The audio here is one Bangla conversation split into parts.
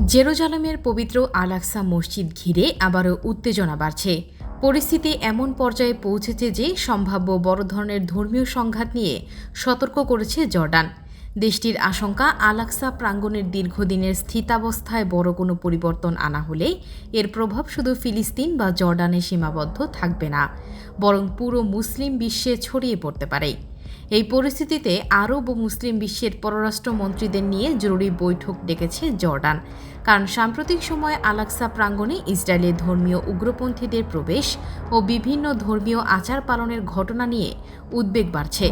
জেরুজালেমের পবিত্র আল-আকসা মসজিদ ঘিরে আবারও উত্তেজনা বাড়ছে। পরিস্থিতি এমন পর্যায়ে পৌঁছেছে যে সম্ভাব্য বড় ধরনের ধর্মীয় সংঘাত নিয়ে সতর্ক করেছে জর্ডান। দেশটির আশঙ্কা, আল-আকসা প্রাঙ্গণের দীর্ঘদিনের স্থিতাবস্থায় বড় কোনো পরিবর্তন আনা হলে এর প্রভাব শুধু ফিলিস্তিন বা জর্ডানে সীমাবদ্ধ থাকবে না, বরং পুরো মুসলিম বিশ্বে ছড়িয়ে পড়তে পারে। এই পরিস্থিতিতে আরব ও মুসলিম বিশ্বের পররাষ্ট্রমন্ত্রীদের নিয়ে জরুরি বৈঠক ডেকেছে জর্ডান, কারণ সাম্প্রতিক সময়ে আল-আকসা প্রাঙ্গণে ইসরায়েলের ধর্মীয় উগ্রপন্থীদের প্রবেশ ও বিভিন্ন ধর্মীয় আচার পালনের ঘটনা নিয়ে উদ্বেগ বাড়ছে।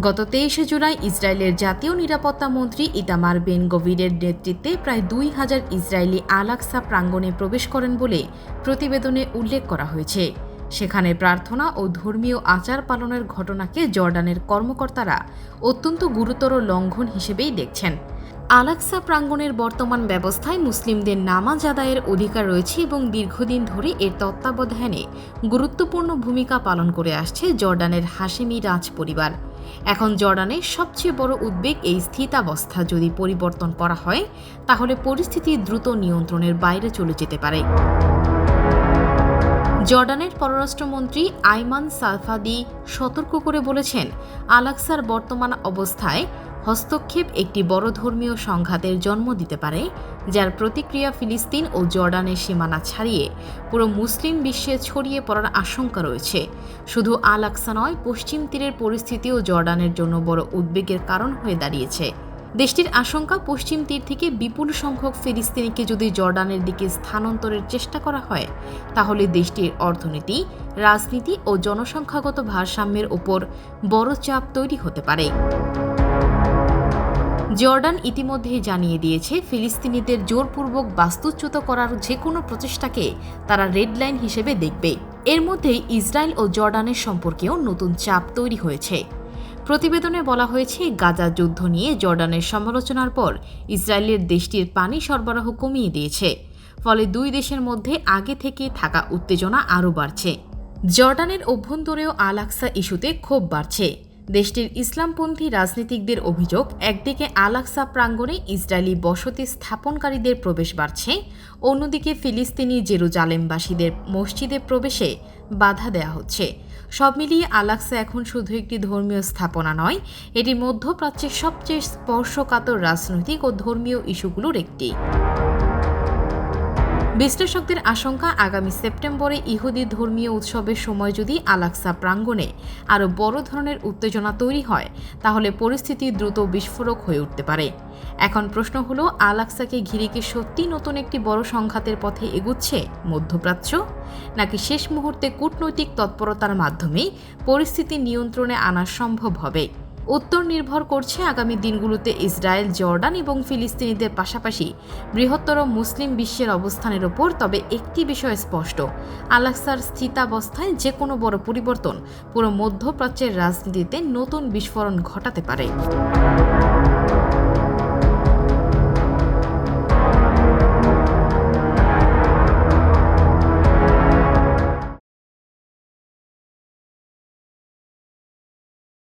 গত 23 জুলাই ইসরায়েলের জাতীয় নিরাপত্তা মন্ত্রী ইতামার বেন গভিরের নেতৃত্বে প্রায় 2000 ইসরায়েলি আল-আকসা প্রাঙ্গণে প্রবেশ করেন বলে প্রতিবেদনে উল্লেখ করা হয়েছে। সেখানে প্রার্থনা ও ধর্মীয় আচার পালনের ঘটনাকে জর্ডানের কর্মকর্তারা অত্যন্ত গুরুতর লঙ্ঘন হিসেবেই দেখছেন। আল-আকসা প্রাঙ্গণের বর্তমান ব্যবস্থায় মুসলিমদের নামাজ আদায়ের অধিকার রয়েছে এবং দীর্ঘদিন ধরে এর তত্ত্বাবধানে গুরুত্বপূর্ণ ভূমিকা পালন করে আসছে জর্ডানের হাশেমি রাজ পরিবার। এখন জর্ডানের সবচেয়ে বড় উদ্বেগ, এই স্থিতাবস্থা যদি পরিবর্তন করা হয় তাহলে পরিস্থিতি দ্রুত নিয়ন্ত্রণের বাইরে চলে যেতে পারে। জর্ডানের পররাষ্ট্রমন্ত্রী আইমান সাফাদি সতর্ক করে বলেছেন, আল-আকসার বর্তমান অবস্থায় হস্তক্ষেপ একটি বড় ধর্মীয় সংঘাতের জন্ম দিতে পারে, যার প্রতিক্রিয়া ফিলিস্তিন ও জর্ডানের সীমানা ছাড়িয়ে পুরো মুসলিম বিশ্বে ছড়িয়ে পড়ার আশঙ্কা রয়েছে। শুধু আল-আকসা নয়, পশ্চিম তীরের পরিস্থিতিও জর্ডানের জন্য বড় উদ্বেগের কারণ হয়ে দাঁড়িয়েছে। দেশটির আশঙ্কা, পশ্চিম তীর থেকে বিপুল সংখ্যক ফিলিস্তিনিকে যদি জর্ডানের দিকে স্থানান্তরের চেষ্টা করা হয় তাহলে দেশটির অর্থনীতি, রাজনীতি ও জনসংখ্যাগত ভারসাম্যের ওপর বড় চাপ তৈরি হতে পারে। জর্ডান ইতিমধ্যেই জানিয়ে দিয়েছে, ফিলিস্তিনিদের জোরপূর্বক বাস্তুচ্যুত করার যে কোনো প্রচেষ্টাকে তারা রেড লাইন হিসেবে দেখবে। এর মধ্যেই ইসরায়েল ও জর্ডানের সম্পর্কেও নতুন চাপ তৈরি হয়েছে। প্রতিবেদনে বলা হয়েছে, গাজা যুদ্ধ নিয়ে জর্ডানের সমালোচনার পর ইসরায়েলের দেশটির পানি সরবরাহ কমিয়ে দিয়েছে, ফলে দুই দেশের মধ্যে আগে থেকে থাকা উত্তেজনা আরও বাড়ছে। জর্ডানের অভ্যন্তরেও আল-আকসা ইস্যুতে ক্ষোভ বাড়ছে। দেশটির ইসলামপন্থী রাজনীতিকদের অভিযোগ, একদিকে আল-আকসা প্রাঙ্গণে ইসরায়েলি বসতি স্থাপনকারীদের প্রবেশ বাড়ছে, অন্যদিকে ফিলিস্তিনি জেরুজালেমবাসীদের মসজিদে প্রবেশে বাধা দেওয়া হচ্ছে। সব মিলিয়ে আল-আকসা এখন শুধু একটি ধর্মীয় স্থাপনা নয়, এটি মধ্যপ্রাচ্যের সবচেয়ে স্পর্শকাতর রাজনৈতিক ও ধর্মীয় ইস্যুগুলোর একটি। বিশ্লেষকদের আশঙ্কা, আগামী সেপ্টেম্বরে ইহুদি ধর্মীয় উৎসবের সময় যদি আল-আকসা প্রাঙ্গণে আরও বড় ধরনের উত্তেজনা তৈরি হয় তাহলে পরিস্থিতি দ্রুত বিস্ফোরক হয়ে উঠতে পারে। এখন প্রশ্ন হলো, আল-আকসাকে ঘিরে কি সত্যি নতুন একটি বড় সংঘাতের পথে এগুচ্ছে মধ্যপ্রাচ্য, নাকি শেষ মুহূর্তে কূটনৈতিক তৎপরতার মাধ্যমে পরিস্থিতি নিয়ন্ত্রণে আনা সম্ভব হবে? উত্তর নির্ভর করছে আগামী দিনগুলোতে ইসরায়েল, জর্ডান এবং ফিলিস্তিনিদের পাশাপাশি বৃহত্তর মুসলিম বিশ্বের অবস্থানের ওপর। তবে একটি বিষয় স্পষ্ট, আল-আকসার স্থিতাবস্থায় যে কোনো বড় পরিবর্তন পুরো মধ্যপ্রাচ্যের রাজনীতিতে নতুন বিস্ফোরণ ঘটাতে পারে।